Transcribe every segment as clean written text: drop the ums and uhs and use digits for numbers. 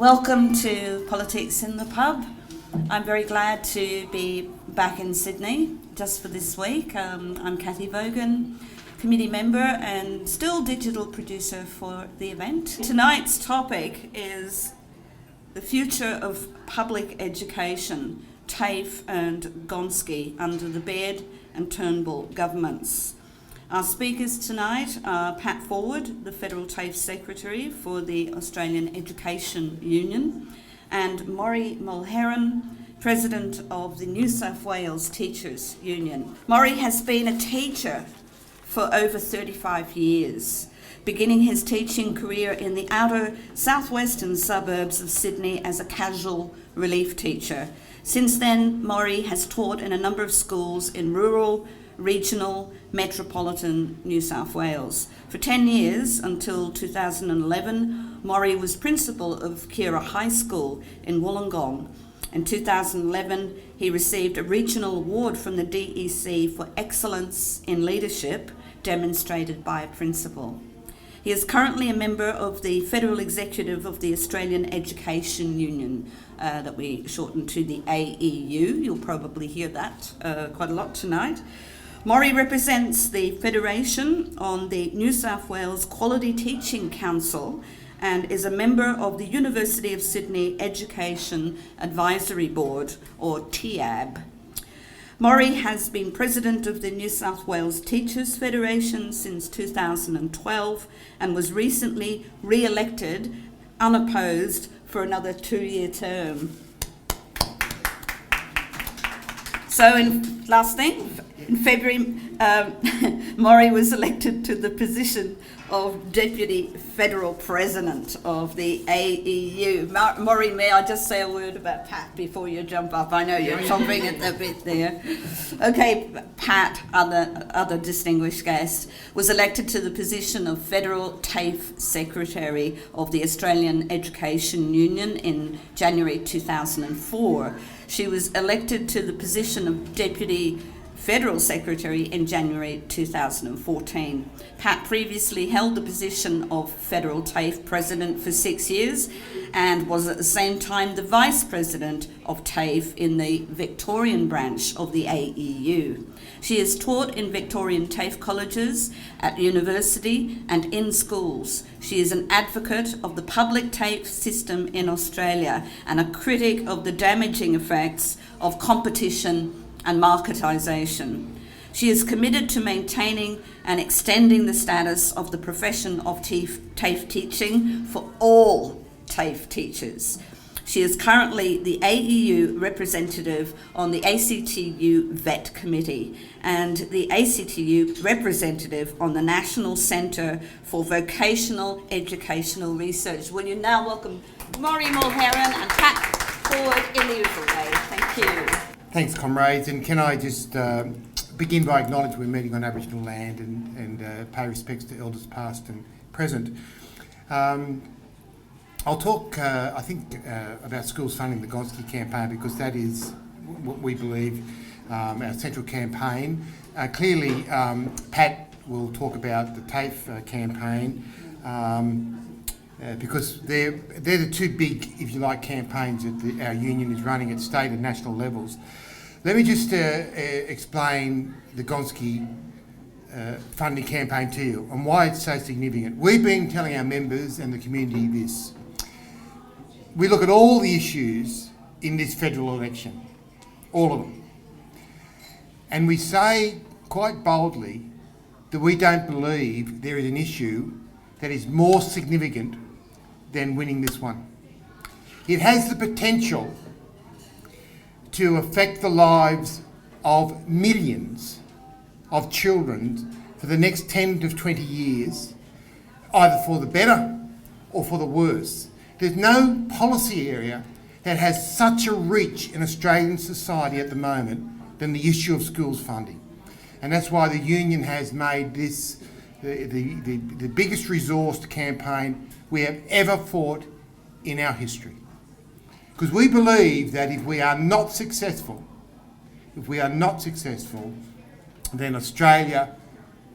Welcome to Politics in the Pub. I'm very glad to be back in Sydney just for this week. I'm Cathy Vogan, committee member and still digital producer for the event. Tonight's topic is the future of public education, TAFE and GONSKI under the Baird and Turnbull governments. Our speakers tonight are Pat Forward, the Federal TAFE Secretary for the Australian Education Union, and Maurie Mulheron, President of the New South Wales Teachers Union. Maurie has been a teacher for over 35 years, beginning his teaching career in the outer southwestern suburbs of Sydney as a casual relief teacher. Since then, Maurie has taught in a number of schools in rural, regional, metropolitan New South Wales. For 10 years, until 2011, Maurie was principal of Kira High School in Wollongong. In 2011, he received a regional award from the DEC for excellence in leadership demonstrated by a principal. He is currently a member of the Federal Executive of the Australian Education Union, that we shorten to the AEU. You'll probably hear that quite a lot tonight. Maurie represents the Federation on the New South Wales Quality Teaching Council and is a member of the University of Sydney Education Advisory Board, or TAB. Maurie has been president of the New South Wales Teachers Federation since 2012 and was recently re-elected unopposed for another 2-year term. So in February, Maurie was elected to the position of Deputy Federal President of the AEU. Maurie, may I just say a word about Pat before you jump up? I know you're chomping at the bit there. Okay, Pat, other distinguished guest, was elected to the position of Federal TAFE Secretary of the Australian Education Union in January 2004. She was elected to the position of Deputy Federal Secretary in January 2014. Pat previously held the position of Federal TAFE President for 6 years and was at the same time the Vice President of TAFE in the Victorian branch of the AEU. She has taught in Victorian TAFE colleges, at university and in schools. She is an advocate of the public TAFE system in Australia and a critic of the damaging effects of competition and marketisation. She is committed to maintaining and extending the status of the profession of TAFE teaching for all TAFE teachers. She is currently the AEU representative on the ACTU VET Committee and the ACTU representative on the National Centre for Vocational Educational Research. Will you now welcome Maurie Mulheron and Pat Forward in the usual way. Thank you. Thanks, comrades, and can I just begin by acknowledging we're meeting on Aboriginal land and pay respects to Elders past and present. I'll talk, about schools funding the GONSKI campaign because that is what we believe our central campaign. Clearly, Pat will talk about the TAFE campaign because they're the two big, if you like, campaigns that our union is running at state and national levels. Let me just explain the GONSKI funding campaign to you and why it's so significant. We've been telling our members and the community this. We look at all the issues in this federal election, all of them, and we say quite boldly that we don't believe there is an issue that is more significant than winning this one. It has the potential to affect the lives of millions of children for the next 10 to 20 years, either for the better or for the worse. There's no policy area that has such a reach in Australian society at the moment than the issue of schools funding. And that's why the union has made this the biggest resourced campaign we have ever fought in our history. Because we believe that if we are not successful, then Australia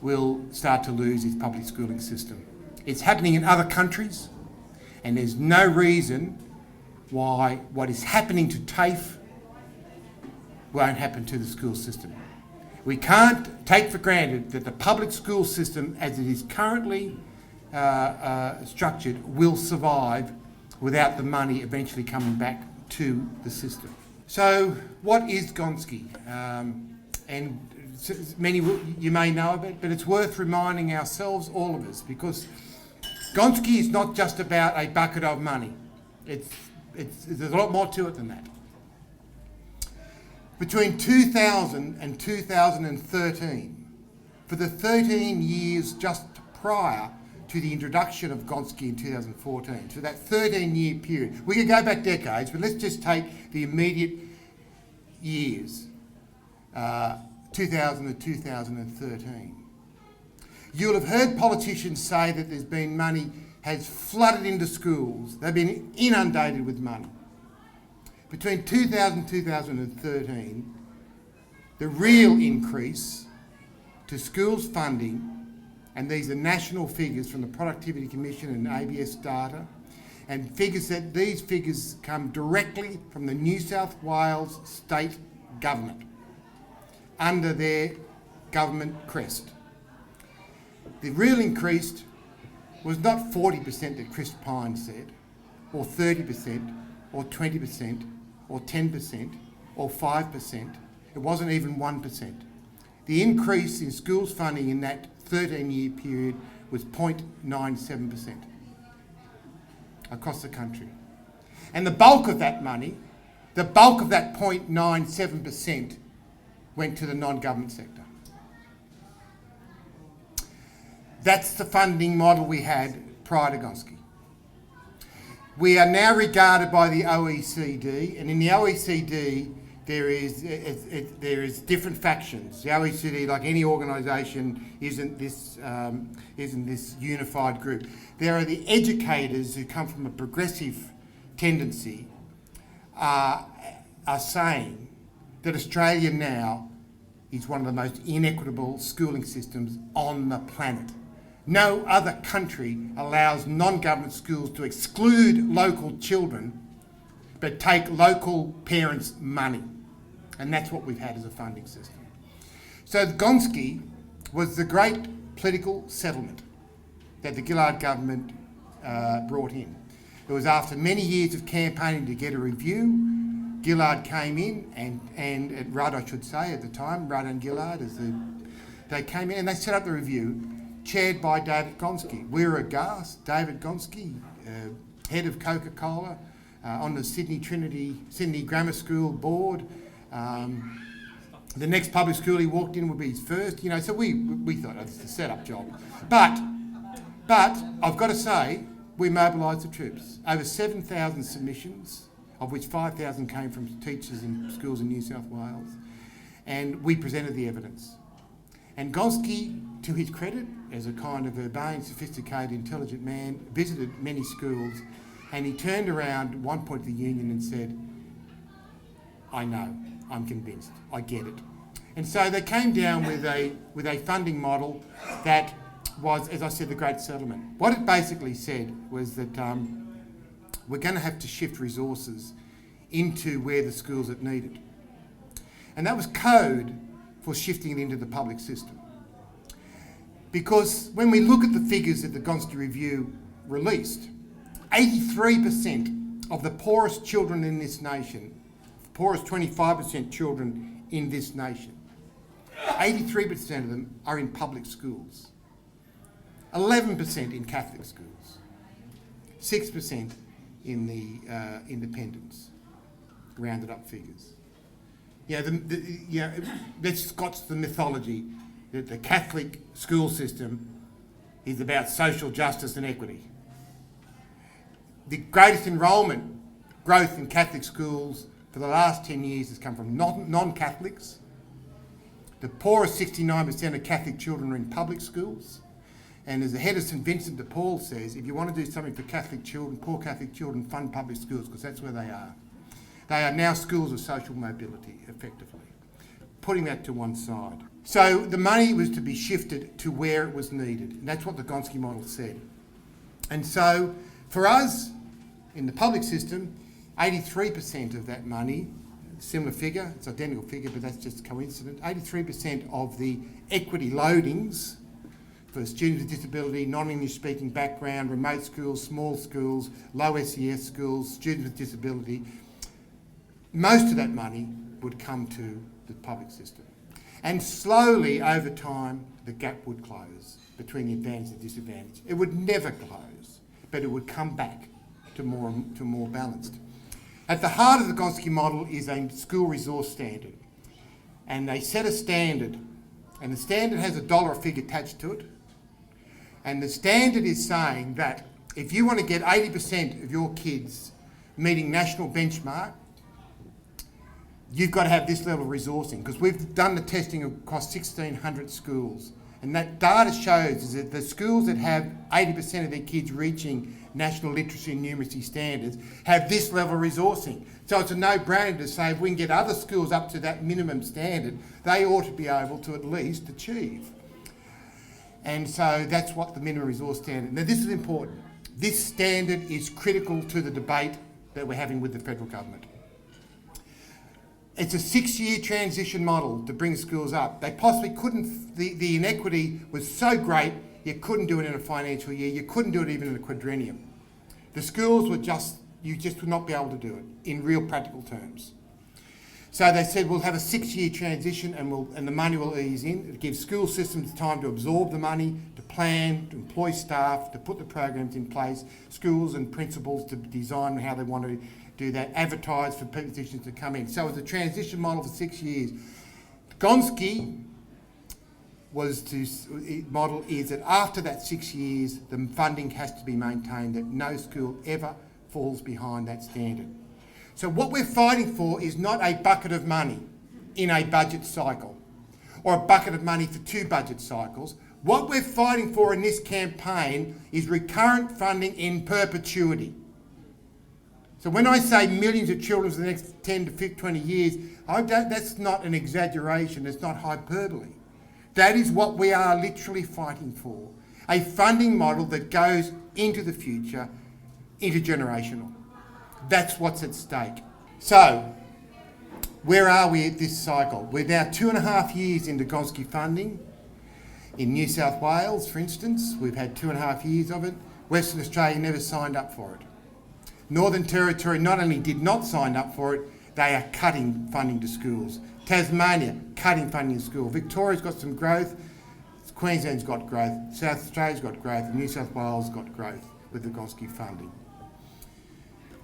will start to lose its public schooling system. It's happening in other countries, and there's no reason why what is happening to TAFE won't happen to the school system. We can't take for granted that the public school system as it is currently structured will survive without the money eventually coming back to the system. So what is Gonski? And many you may know of it, but it's worth reminding ourselves, all of us, because Gonski is not just about a bucket of money. There's a lot more to it than that. Between 2000 and 2013, for the 13 years just prior to the introduction of Gonski in 2014, so that 13-year period, we could go back decades, but let's just take the immediate years, 2000 to 2013. You'll have heard politicians say that there's been money has flooded into schools. They've been inundated with money. Between 2000 and 2013, the real increase to schools funding, and these are national figures from the Productivity Commission and ABS data, and these figures come directly from the New South Wales state government under their government crest. The real increase was not 40% that Chris Pine said, or 30%, or 20%, or 10%, or 5%. It wasn't even 1%. The increase in schools funding in that 13-year period was 0.97% across the country. And the bulk of that money, the bulk of that 0.97% went to the non-government sector. That's the funding model we had prior to Gonski. We are now regarded by the OECD, and in the OECD there is different factions. The OECD, like any organisation, isn't this unified group. There are the educators who come from a progressive tendency are saying that Australia now is one of the most inequitable schooling systems on the planet. No other country allows non-government schools to exclude local children but take local parents' money. And that's what we've had as a funding system. So Gonski was the great political settlement that the Gillard government brought in. It was after many years of campaigning to get a review. Gillard came in, and Rudd, I should say, at the time, Rudd and Gillard, they came in and they set up the review, chaired by David Gonski. We were aghast. David Gonski, head of Coca-Cola, on the Sydney Grammar School board. The next public school he walked in would be his first, so we thought it's a set-up job. But I've got to say, we mobilised the troops. Over 7,000 submissions, of which 5,000 came from teachers in schools in New South Wales, and we presented the evidence. And Gonski, to his credit, as a kind of urbane, sophisticated, intelligent man, visited many schools, and he turned around at one point to the union and said, I know, I'm convinced, I get it. And so they came down with a funding model that was, as I said, the great settlement. What it basically said was that we're going to have to shift resources into where the schools are needed. And that was code for shifting it into the public system. Because when we look at the figures that the Gonski Review released, 83% of the poorest children in this nation, poorest 25% children in this nation, 83% of them are in public schools, 11% in Catholic schools, 6% in the independents, rounded up figures. That's Scott's the mythology that the Catholic school system is about social justice and equity. The greatest enrolment growth in Catholic schools for the last 10 years has come from non-Catholics. The poorest 69% of Catholic children are in public schools. And as the head of St Vincent de Paul says, if you want to do something for Catholic children, poor Catholic children, fund public schools, because that's where they are. They are now schools of social mobility, effectively. Putting that to one side. So the money was to be shifted to where it was needed. And that's what the Gonski model said. And so for us, in the public system, 83% of that money, similar figure, it's identical figure, but that's just coincidence, 83% of the equity loadings for students with disability, non-English speaking background, remote schools, small schools, low SES schools, students with disability, most of that money would come to the public system. And slowly, over time, the gap would close between the advantage and disadvantage. It would never close, but it would come back to more balanced. At the heart of the Gonski model is a school resource standard. And they set a standard, and the standard has a dollar figure attached to it. And the standard is saying that if you want to get 80% of your kids meeting national benchmark, you've got to have this level of resourcing, because we've done the testing across 1,600 schools. And that data shows is that the schools that have 80% of their kids reaching national literacy and numeracy standards have this level of resourcing. So it's a no-brainer to say if we can get other schools up to that minimum standard, they ought to be able to at least achieve. And so that's what the minimum resource standard. Now this is important. This standard is critical to the debate that we're having with the federal government. It's a 6-year transition model to bring schools up. They possibly couldn't, the inequity was so great, you couldn't do it in a financial year, you couldn't do it even in a quadrennium. The schools were you just would not be able to do it in real practical terms. So they said we'll have a 6-year transition and the money will ease in. It gives school systems time to absorb the money, to plan, to employ staff, to put the programs in place, schools and principals to design how they want to do that, advertise for positions to come in. So it's a transition model for 6 years. Gonski model is that after that 6 years, the funding has to be maintained, that no school ever falls behind that standard. So what we're fighting for is not a bucket of money in a budget cycle or a bucket of money for 2 budget cycles. What we're fighting for in this campaign is recurrent funding in perpetuity. So when I say millions of children for the next 10 to 20 years, that's not an exaggeration, it's not hyperbole. That is what we are literally fighting for. A funding model that goes into the future, intergenerational. That's what's at stake. So, where are we at this cycle? We're now 2.5 years into Gonski funding. In New South Wales, for instance, we've had 2.5 years of it. Western Australia never signed up for it. Northern Territory not only did not sign up for it, they are cutting funding to schools. Tasmania, cutting funding to schools. Victoria's got some growth. Queensland's got growth. South Australia's got growth. And New South Wales got growth with the Gonski funding.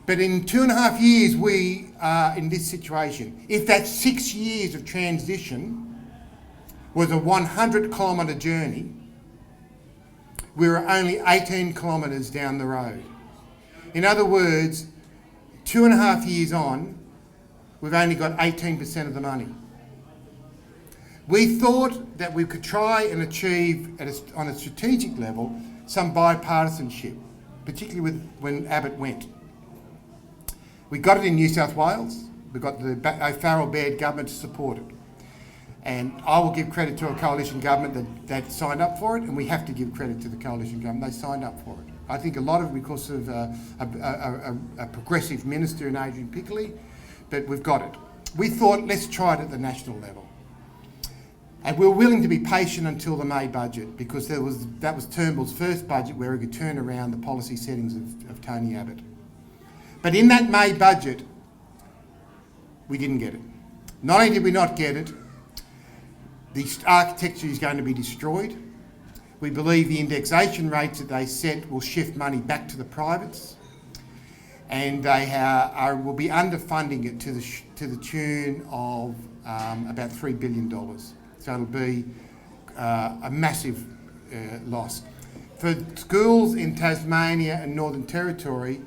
But in 2.5 years, we are in this situation. If that 6 years of transition was a 100-kilometre journey, we're only 18 kilometres down the road. In other words, 2.5 years on, we've only got 18% of the money. We thought that we could try and achieve, on a strategic level, some bipartisanship, particularly when Abbott went. We got it in New South Wales. We got the O'Farrell-Baird government to support it. And I will give credit to a coalition government that signed up for it, and we have to give credit to the coalition government. They signed up for it. I think a lot of it because of a progressive minister in Adrian Pickley, but we've got it. We thought, let's try it at the national level. And we were willing to be patient until the May budget, because that was Turnbull's first budget where he could turn around the policy settings of Tony Abbott. But in that May budget, we didn't get it. Not only did we not get it, the architecture is going to be destroyed. We believe the indexation rates that they set will shift money back to the privates, and they will be underfunding it to the tune of about $3 billion. So it'll be a massive loss. For schools in Tasmania and Northern Territory,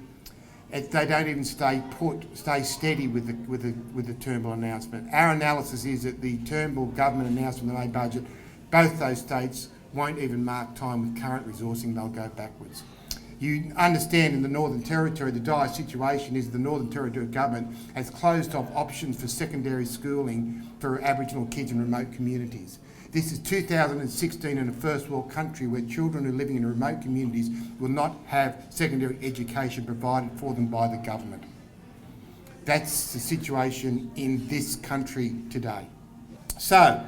they don't even stay steady with the Turnbull announcement. Our analysis is that the Turnbull government announcement in the May budget, both those states won't even mark time with current resourcing, they'll go backwards. You understand in the Northern Territory, the dire situation is the Northern Territory government has closed off options for secondary schooling for Aboriginal kids in remote communities. This is 2016 in a first world country where children who are living in remote communities will not have secondary education provided for them by the government. That's the situation in this country today. So,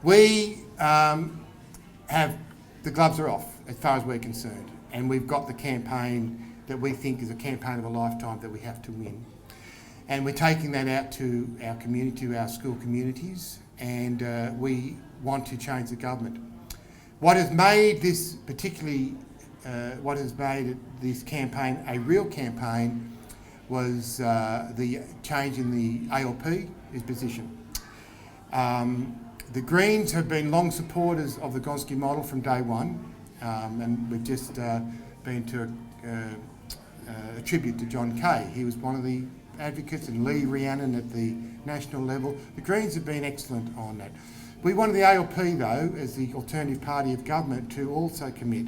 we have, the gloves are off as far as we're concerned, and we've got the campaign that we think is a campaign of a lifetime that we have to win. And we're taking that out to our community, to our school communities, and we want to change the government. What has made this campaign a real campaign was the change in the ALP's position. The Greens have been long supporters of the Gonski model from day one, and we've just been to a tribute to John Kay. He was one of the advocates, and Lee Rhiannon at the national level. The Greens have been excellent on that. We wanted the ALP, though, as the alternative party of government, to also commit.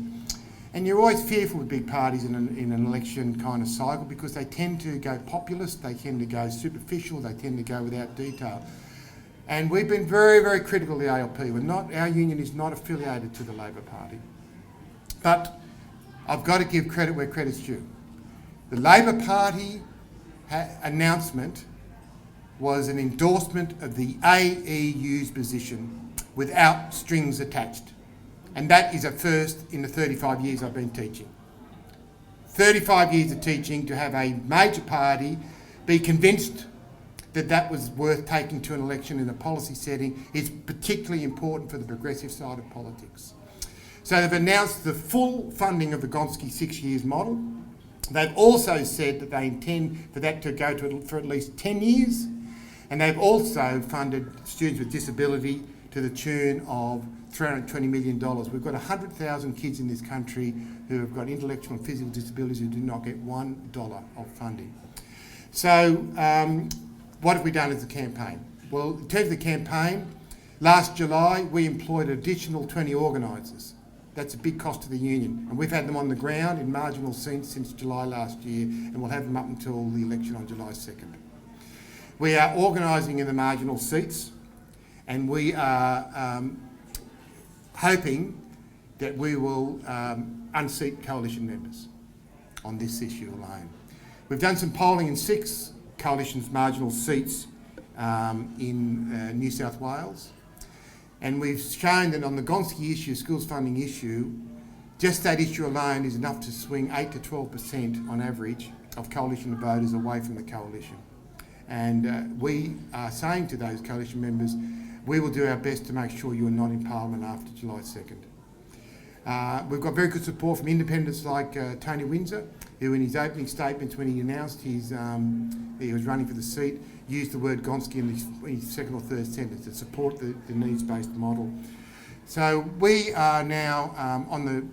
And you're always fearful with big parties in an election kind of cycle because they tend to go populist, they tend to go superficial, they tend to go without detail. And we've been very, very critical of the ALP. Our union is not affiliated to the Labor Party. But I've got to give credit where credit's due. The Labor Party announcement was an endorsement of the AEU's position without strings attached. And that is a first in the 35 years I've been teaching. 35 years of teaching to have a major party be convinced that that was worth taking to an election in a policy setting is particularly important for the progressive side of politics. So they've announced the full funding of the Gonski 6 years model. They've also said that they intend for that to go for at least 10 years. And they've also funded students with disability to the tune of $320 million. We've got 100,000 kids in this country who have got intellectual and physical disabilities who do not get $1 of funding. So what have we done as a campaign? Well, in terms of the campaign, last July we employed an additional 20 organisers. That's a big cost to the union. And we've had them on the ground in marginal seats since July last year, and we'll have them up until the election on July 2nd. We are organising in the marginal seats, and we are hoping that we will unseat coalition members on this issue alone. We've done some polling in 6 coalition's marginal seats in New South Wales, and we've shown that on the Gonski issue, schools funding issue, just that issue alone is enough to swing 8 to 12% on average of coalition voters away from the coalition. And we are saying to those coalition members, we will do our best to make sure you are not in Parliament after July 2nd. We've got very good support from independents like Tony Windsor, who in his opening statements when he announced he was running for the seat, used the word Gonski in his second or third sentence to support the needs-based model. So we are now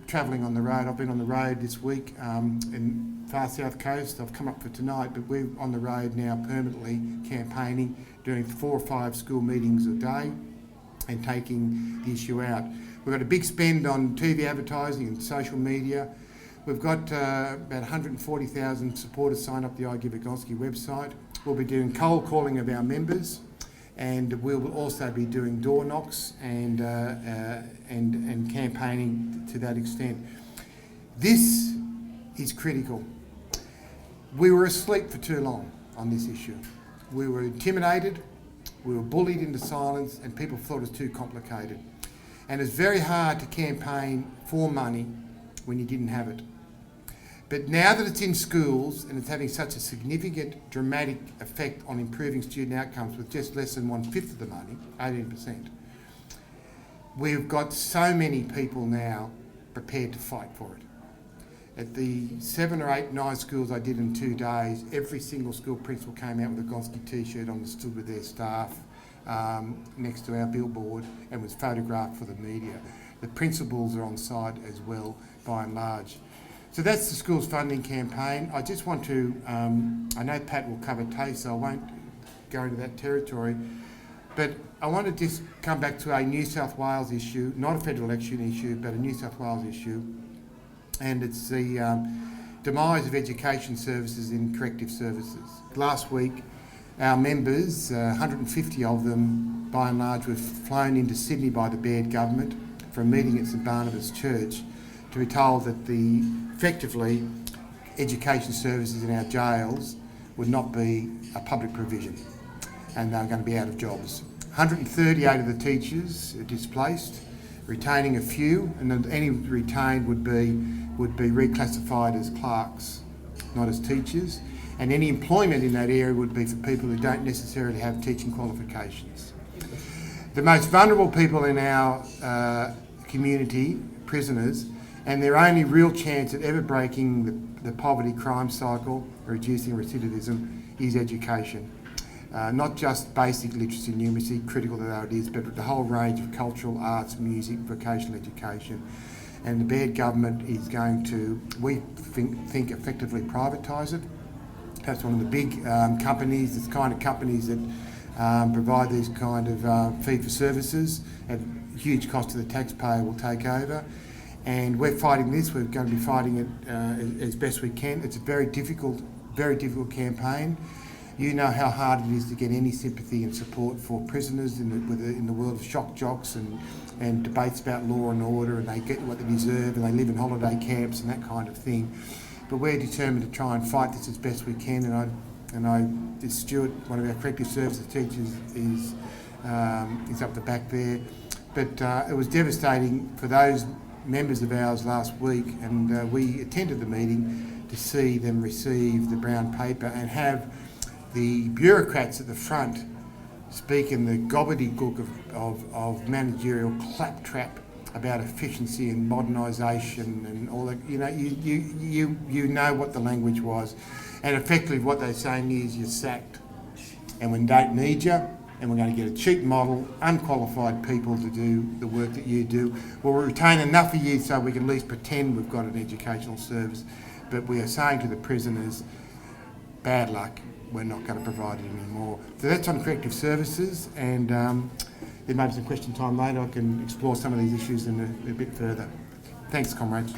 travelling on the road. I've been on the road this week in far south coast. I've come up for tonight, but we're on the road now permanently campaigning, doing 4 or 5 school meetings a day and taking the issue out. We've got a big spend on TV advertising and social media. We've got about 140,000 supporters signed up the I Give a Gonski website. We'll be doing cold calling of our members, and we will also be doing door knocks and campaigning to that extent. This is critical. We were asleep for too long on this issue. We were intimidated, we were bullied into silence, and people thought it was too complicated. And it's very hard to campaign for money when you didn't have it. But now that it's in schools and it's having such a significant, dramatic effect on improving student outcomes with just less than 1/5 of the money, 18%, we've got so many people now prepared to fight for it. At the 7 or 8, 9 schools I did in 2 days, every single school principal came out with a Gonski t-shirt on and stood with their staff next to our billboard and was photographed for the media. The principals are on site as well, by and large. So that's the schools funding campaign. I just want to, I know Pat will cover TAFE, so I won't go into that territory, but I want to just come back to a New South Wales issue, not a federal election issue, but a New South Wales issue, and it's the demise of education services in corrective services. Last week, our members, 150 of them, by and large, were flown into Sydney by the Baird government for a meeting at St Barnabas Church to be told that effectively education services in our jails would not be a public provision, and they're going to be out of jobs. 138 of the teachers are displaced, retaining a few, and then any retained would be reclassified as clerks, not as teachers, and any employment in that area would be for people who don't necessarily have teaching qualifications. The most vulnerable people in our community, prisoners, and their only real chance at ever breaking the poverty crime cycle, reducing recidivism, is education. Not just basic literacy and numeracy, critical though it is, but the whole range of cultural, arts, music, vocational education. And the Baird government is going to, we think effectively privatise it. Perhaps one of the big companies, the kind of companies that provide these kind of fee-for-services at huge cost to the taxpayer will take over. And we're fighting this. We're going to be fighting it as best we can. It's a very difficult campaign. You know how hard it is to get any sympathy and support for prisoners in the world of shock jocks and debates about law and order, and they get what they deserve, and they live in holiday camps and that kind of thing. But we're determined to try and fight this as best we can. This Stuart, one of our corrective services teachers, is up the back there. But it was devastating for those members of ours last week, and we attended the meeting to see them receive the brown paper and have the bureaucrats at the front speak in the gobbledygook of managerial claptrap about efficiency and modernisation and all that. You know what the language was, and effectively what they're saying is you're sacked, and we don't need you, and we're going to get a cheap model, unqualified people to do the work that you do. We'll retain enough of you so we can at least pretend we've got an educational service, but we are saying to the prisoners, bad luck, we're not going to provide it anymore. So that's on corrective services, and there may be some question time later. I can explore some of these issues in a bit further. Thanks, comrades.